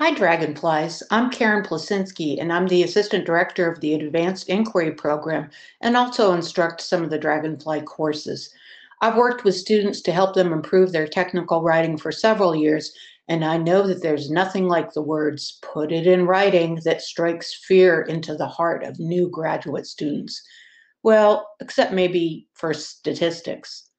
Hi, Dragonflies. I'm Karen Plasinski, and I'm the Assistant Director of the Advanced Inquiry Program and also instruct some of the Dragonfly courses. I've worked with students to help them improve their technical writing for several years, and I know that there's nothing like the words put it in writing that strikes fear into the heart of new graduate students. Well, except maybe for statistics.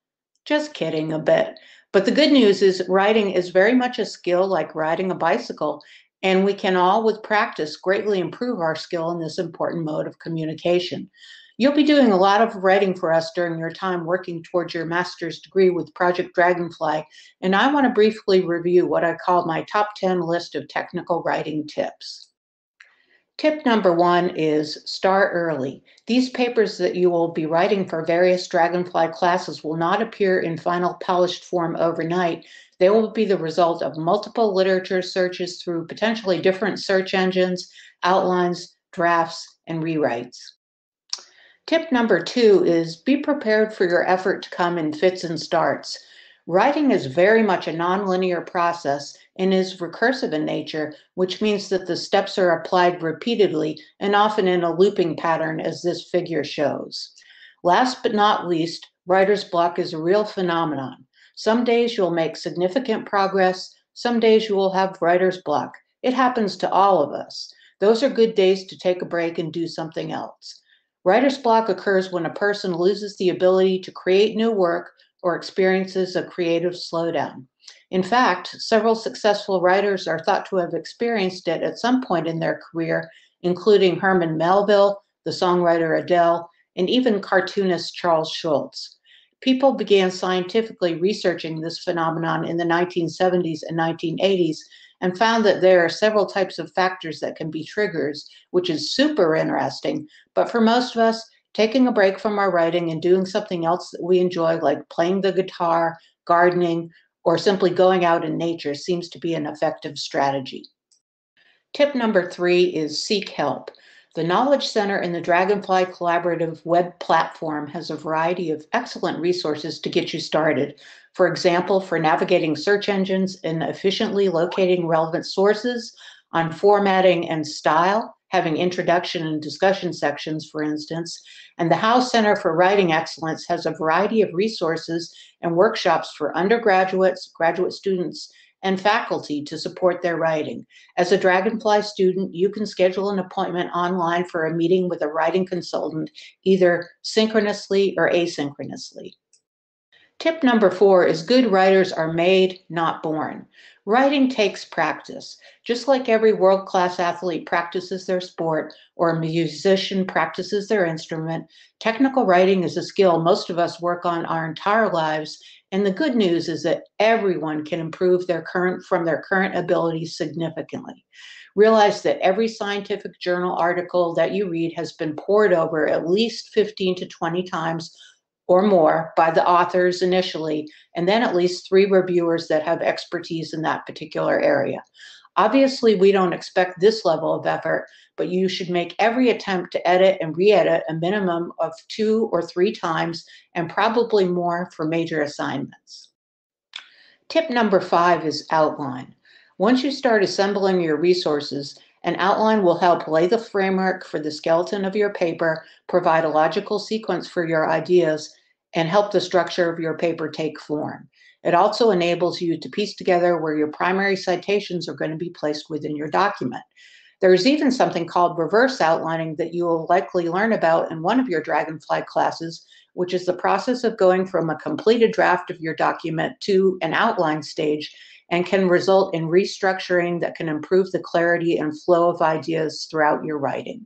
Just kidding a bit. But the good news is riding is very much a skill like riding a bicycle, and we can all, with practice, greatly improve our skill in this important mode of communication. You'll be doing a lot of writing for us during your time working towards your master's degree with Project Dragonfly, and I want to briefly review what I call my top 10 list of technical writing tips. Tip number one is start early. These papers that you will be writing for various Dragonfly classes will not appear in final polished form overnight. They will be the result of multiple literature searches through potentially different search engines, outlines, drafts, and rewrites. Tip number two is be prepared for your effort to come in fits and starts. Writing is very much a nonlinear process and is recursive in nature, which means that the steps are applied repeatedly and often in a looping pattern, as this figure shows. Last but not least, writer's block is a real phenomenon. Some days you'll make significant progress, some days you will have writer's block. It happens to all of us. Those are good days to take a break and do something else. Writer's block occurs when a person loses the ability to create new work or experiences a creative slowdown. In fact, several successful writers are thought to have experienced it at some point in their career, including Herman Melville, the songwriter Adele, and even cartoonist Charles Schulz. People began scientifically researching this phenomenon in the 1970s and 1980s and found that there are several types of factors that can be triggers, which is super interesting. But for most of us, taking a break from our writing and doing something else that we enjoy, like playing the guitar, gardening, or simply going out in nature, seems to be an effective strategy. Tip number three is seek help. The Knowledge Center in the Dragonfly Collaborative web platform has a variety of excellent resources to get you started. For example, for navigating search engines and efficiently locating relevant sources, on formatting and style, having introduction and discussion sections, for instance, and the House Center for Writing Excellence has a variety of resources and workshops for undergraduates, graduate students, and faculty to support their writing. As a Dragonfly student, you can schedule an appointment online for a meeting with a writing consultant, either synchronously or asynchronously. Tip number four is good writers are made, not born. Writing takes practice. Just like every world-class athlete practices their sport or a musician practices their instrument, technical writing is a skill most of us work on our entire lives, and the good news is that everyone can improve from their current abilities significantly. Realize that every scientific journal article that you read has been pored over at least 15 to 20 times or more by the authors initially, and then at least 3 reviewers that have expertise in that particular area. Obviously, we don't expect this level of effort, but you should make every attempt to edit and re-edit a minimum of 2 or 3 times, and probably more for major assignments. Tip number 5 is outline. Once you start assembling your resources, an outline will help lay the framework for the skeleton of your paper, provide a logical sequence for your ideas, and help the structure of your paper take form. It also enables you to piece together where your primary citations are going to be placed within your document. There's even something called reverse outlining that you will likely learn about in one of your Dragonfly classes, which is the process of going from a completed draft of your document to an outline stage, and can result in restructuring that can improve the clarity and flow of ideas throughout your writing.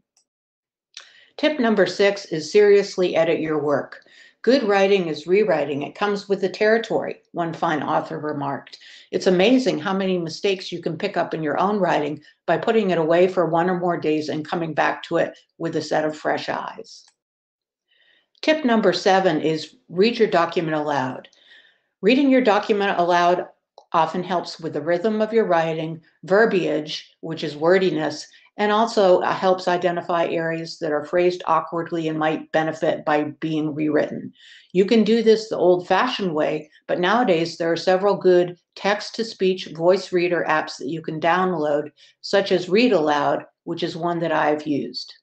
Tip number 6 is seriously edit your work. Good writing is rewriting. It comes with the territory, one fine author remarked. It's amazing how many mistakes you can pick up in your own writing by putting it away for 1 or more days and coming back to it with a set of fresh eyes. Tip number 7 is read your document aloud. Reading your document aloud often helps with the rhythm of your writing, verbiage, which is wordiness, and also helps identify areas that are phrased awkwardly and might benefit by being rewritten. You can do this the old fashioned way, but nowadays there are several good text to speech voice reader apps that you can download, such as Read Aloud, which is one that I've used.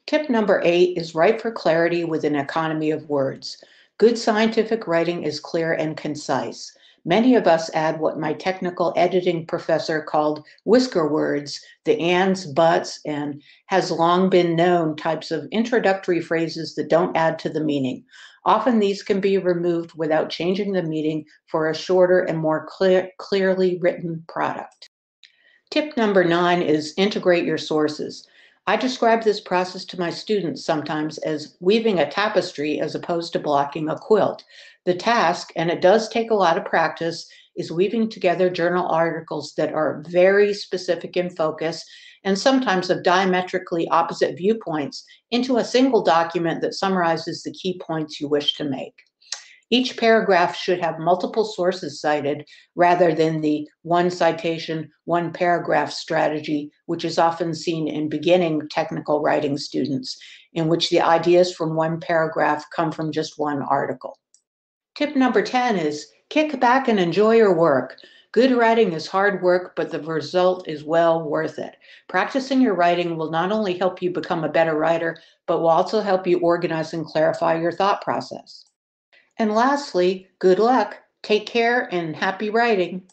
Tip number 8 is write for clarity with an economy of words. Good scientific writing is clear and concise. Many of us add what my technical editing professor called whisker words, the ands, buts, and has long been known types of introductory phrases that don't add to the meaning. Often these can be removed without changing the meaning for a shorter and more clearly written product. Tip number 9 is integrate your sources. I describe this process to my students sometimes as weaving a tapestry as opposed to blocking a quilt. The task, and it does take a lot of practice, is weaving together journal articles that are very specific in focus and sometimes of diametrically opposite viewpoints into a single document that summarizes the key points you wish to make. Each paragraph should have multiple sources cited rather than the one citation, one paragraph strategy, which is often seen in beginning technical writing students, in which the ideas from one paragraph come from just one article. Tip number 10 is kick back and enjoy your work. Good writing is hard work, but the result is well worth it. Practicing your writing will not only help you become a better writer, but will also help you organize and clarify your thought process. And lastly, good luck, take care, and happy writing.